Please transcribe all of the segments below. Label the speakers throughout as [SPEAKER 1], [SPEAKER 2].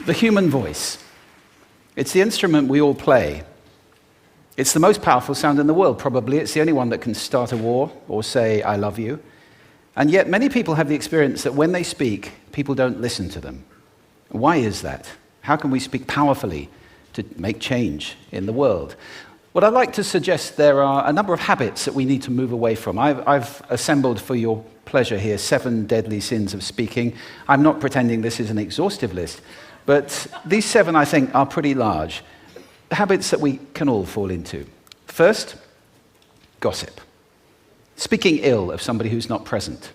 [SPEAKER 1] The human voice. It's the instrument we all play. It's the most powerful sound in the world, probably. It's the only one that can start a war or say, I love you. And yet many people have the experience that when they speak, people don't listen to them. Why is that? How can we speak powerfully to make change in the world? Well, I'd like to suggest there are a number of habits that we need to move away from. I've assembled for your pleasure here 7 deadly sins of speaking. I'm not pretending this is an exhaustive list, but these 7, I think, are pretty large. Habits that we can all fall into. First, gossip. Speaking ill of somebody who's not present.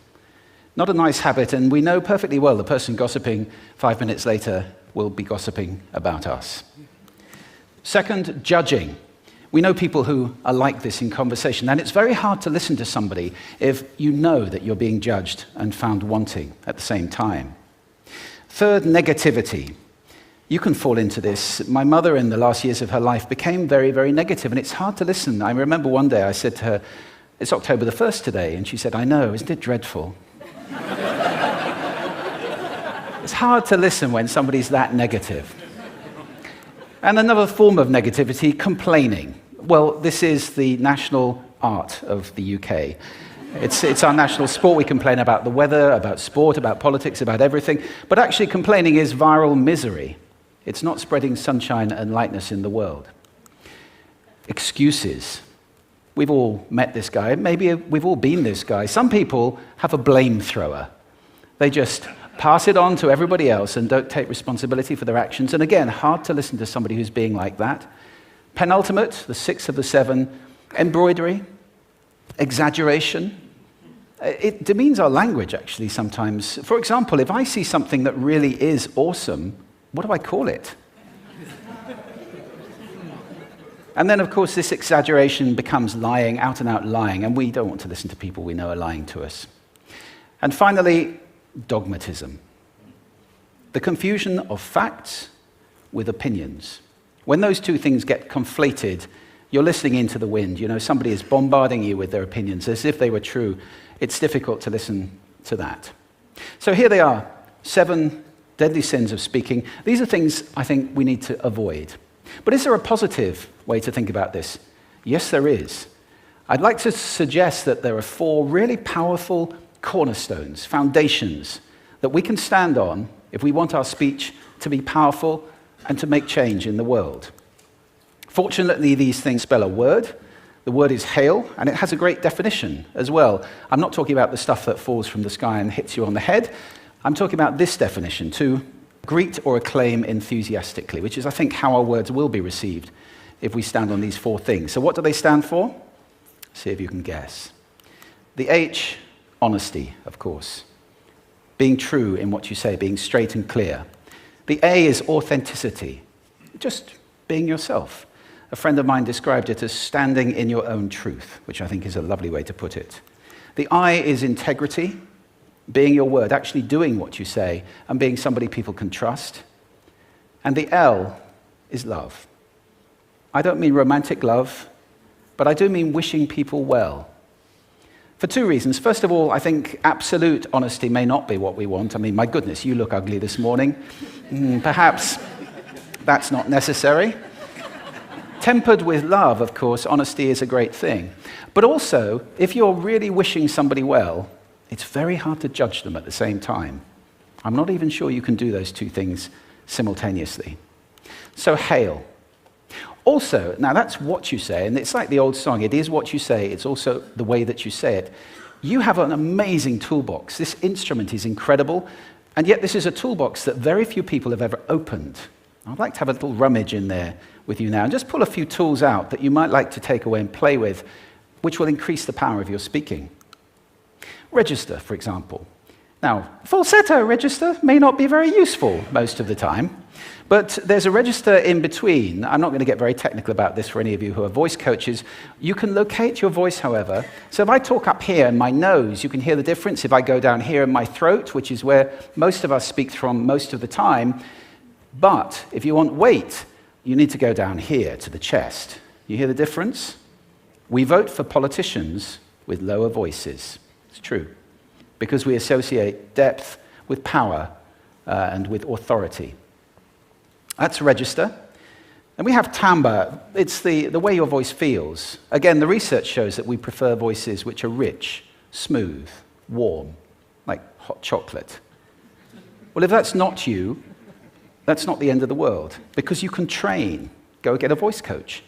[SPEAKER 1] Not a nice habit, and we know perfectly well the person gossiping 5 minutes later will be gossiping about us. Second, judging. We know people who are like this in conversation, and it's very hard to listen to somebody if you know that you're being judged and found wanting at the same time. Third, negativity. You can fall into this. My mother, in the last years of her life, became very, very negative, and it's hard to listen. I remember one day I said to her, it's October the 1st today, and she said, I know, isn't it dreadful? It's hard to listen when somebody's that negative. And another form of negativity, complaining. Well, this is the national art of the UK. It's our national sport. We complain about the weather, about sport, about politics, about everything. But actually, complaining is viral misery. It's not spreading sunshine and lightness in the world. Excuses. We've all met this guy. Maybe we've all been this guy. Some people have a blame thrower. They just pass it on to everybody else and don't take responsibility for their actions. And again, hard to listen to somebody who's being like that. Penultimate, the 6th of the 7, embroidery, exaggeration. It demeans our language, actually, sometimes. For example, if I see something that really is awesome, what do I call it? And then, of course, this exaggeration becomes lying, out-and-out lying, and we don't want to listen to people we know are lying to us. And finally, dogmatism. The confusion of facts with opinions. When those two things get conflated, you're listening into the wind. You know, somebody is bombarding you with their opinions as if they were true. It's difficult to listen to that. So here they are, 7 deadly sins of speaking. These are things I think we need to avoid. But is there a positive way to think about this? Yes, there is. I'd like to suggest that there are 4 really powerful cornerstones, foundations, that we can stand on if we want our speech to be powerful and to make change in the world. Fortunately, these things spell a word. The word is hail, and it has a great definition as well. I'm not talking about the stuff that falls from the sky and hits you on the head. I'm talking about this definition, to greet or acclaim enthusiastically, which is, I think, how our words will be received if we stand on these 4 things. So what do they stand for? See if you can guess. The H, honesty, of course. Being true in what you say, being straight and clear. The A is authenticity, just being yourself. A friend of mine described it as standing in your own truth, which I think is a lovely way to put it. The I is integrity, being your word, actually doing what you say, and being somebody people can trust. And the L is love. I don't mean romantic love, but I do mean wishing people well. For 2 reasons. First of all, I think absolute honesty may not be what we want. I mean, my goodness, you look ugly this morning. Perhaps that's not necessary. Tempered with love, of course, honesty is a great thing. But also, if you're really wishing somebody well, it's very hard to judge them at the same time. I'm not even sure you can do those 2 things simultaneously. So hail. Also, now that's what you say, and it's like the old song, it is what you say, it's also the way that you say it. You have an amazing toolbox. This instrument is incredible, and yet this is a toolbox that very few people have ever opened. I'd like to have a little rummage in there with you now, and just pull a few tools out that you might like to take away and play with, which will increase the power of your speaking. Register, for example. Now, falsetto register may not be very useful most of the time, but there's a register in between. I'm not going to get very technical about this for any of you who are voice coaches. You can locate your voice, however. So if I talk up here in my nose, you can hear the difference. If I go down here in my throat, which is where most of us speak from most of the time. But if you want weight, you need to go down here to the chest. You hear the difference? We vote for politicians with lower voices. It's true. Because we associate depth with power and with authority. That's register. And we have timbre. It's the way your voice feels. Again, the research shows that we prefer voices which are rich, smooth, warm, like hot chocolate. Well, if that's not you, that's not the end of the world, because you can train. Go get a voice coach.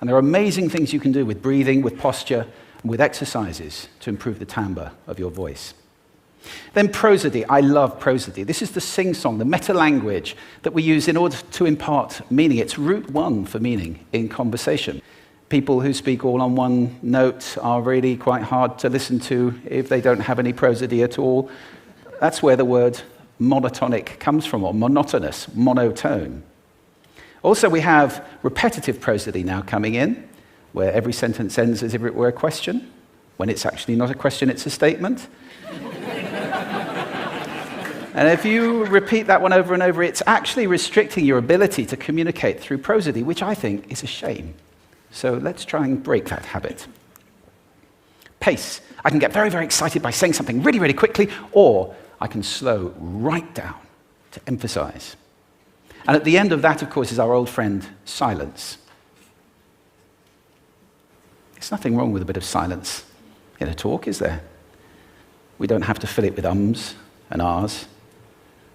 [SPEAKER 1] And there are amazing things you can do with breathing, with posture, and with exercises to improve the timbre of your voice. Then prosody. I love prosody. This is the sing-song, the meta-language that we use in order to impart meaning. It's route one for meaning in conversation. People who speak all on one note are really quite hard to listen to if they don't have any prosody at all. That's where the word monotonic comes from, or monotonous, monotone. Also, we have repetitive prosody now coming in, where every sentence ends as if it were a question, when it's actually not a question, it's a statement. And if you repeat that one over and over, it's actually restricting your ability to communicate through prosody, which I think is a shame. So let's try and break that habit. Pace. I can get very, very excited by saying something really, really quickly, or I can slow right down to emphasize. And at the end of that, of course, is our old friend, silence. There's nothing wrong with a bit of silence in a talk, is there? We don't have to fill it with ums and ahs.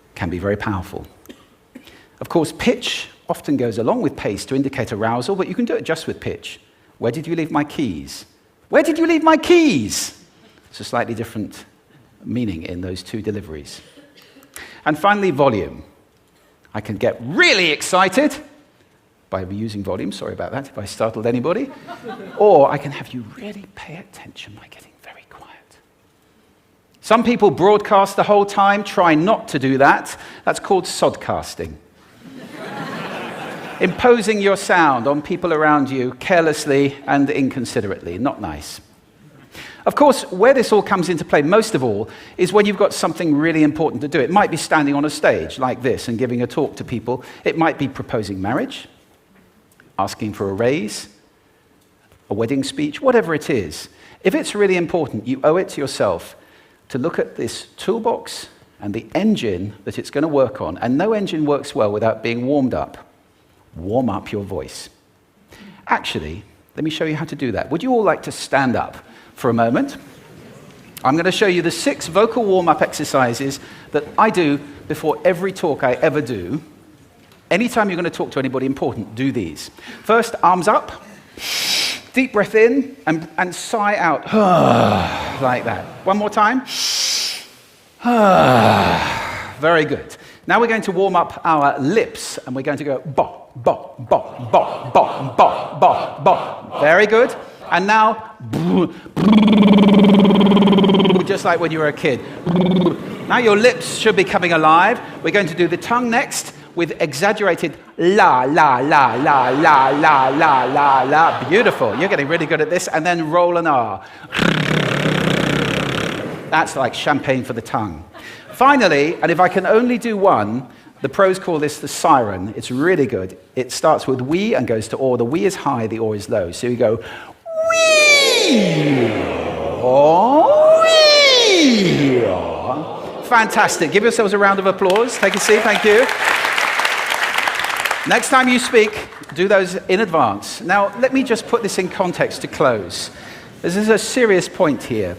[SPEAKER 1] It can be very powerful. Of course, pitch often goes along with pace to indicate arousal, but you can do it just with pitch. Where did you leave my keys? Where did you leave my keys? It's a slightly different meaning in those two deliveries. And finally, volume. I can get really excited by using volume, sorry about that if I startled anybody, or I can have you really pay attention by getting very quiet. Some people broadcast the whole time. Try not to do that. That's called sodcasting. Imposing your sound on people around you carelessly and inconsiderately. Not nice. Of course, where this all comes into play most of all is when you've got something really important to do. It might be standing on a stage like this and giving a talk to people. It might be proposing marriage, asking for a raise, a wedding speech, whatever it is. If it's really important, you owe it to yourself to look at this toolbox and the engine that it's going to work on. And no engine works well without being warmed up. Warm up your voice. Actually, let me show you how to do that. Would you all like to stand up for a moment? I'm going to show you the 6 vocal warm-up exercises that I do before every talk I ever do. Anytime you're going to talk to anybody important, do these. First, arms up. Deep breath in and sigh out. Like that. One more time. Very good. Now we're going to warm up our lips, and we're going to go bo, bo, bo, bo, bo, bo, bo, bo. Very good. And now, just like when you were a kid. Now your lips should be coming alive. We're going to do the tongue next with exaggerated la, la, la, la, la, la, la, la, la. Beautiful. You're getting really good at this. And then roll an R. That's like champagne for the tongue. Finally, and if I can only do one, the pros call this the siren. It's really good. It starts with we and goes to or. The we is high, the or is low. So you go wee, or wee. Fantastic. Give yourselves a round of applause. Take a seat. Thank you. Next time you speak, do those in advance. Now, let me just put this in context to close. This is a serious point here.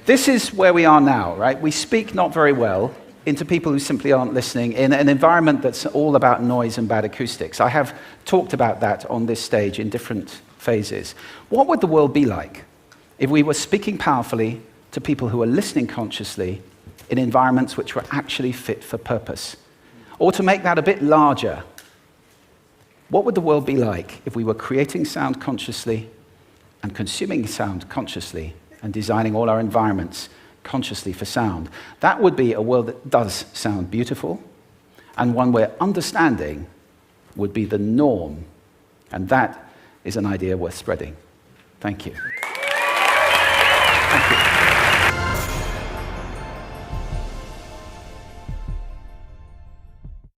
[SPEAKER 1] This is where we are now, right? We speak not very well into people who simply aren't listening in an environment that's all about noise and bad acoustics. I have talked about that on this stage in different phases. What would the world be like if we were speaking powerfully to people who are listening consciously in environments which were actually fit for purpose? Or to make that a bit larger, what would the world be like if we were creating sound consciously and consuming sound consciously and designing all our environments consciously for sound? That would be a world that does sound beautiful, and one where understanding would be the norm. And that is an idea worth spreading. Thank you. Thank you.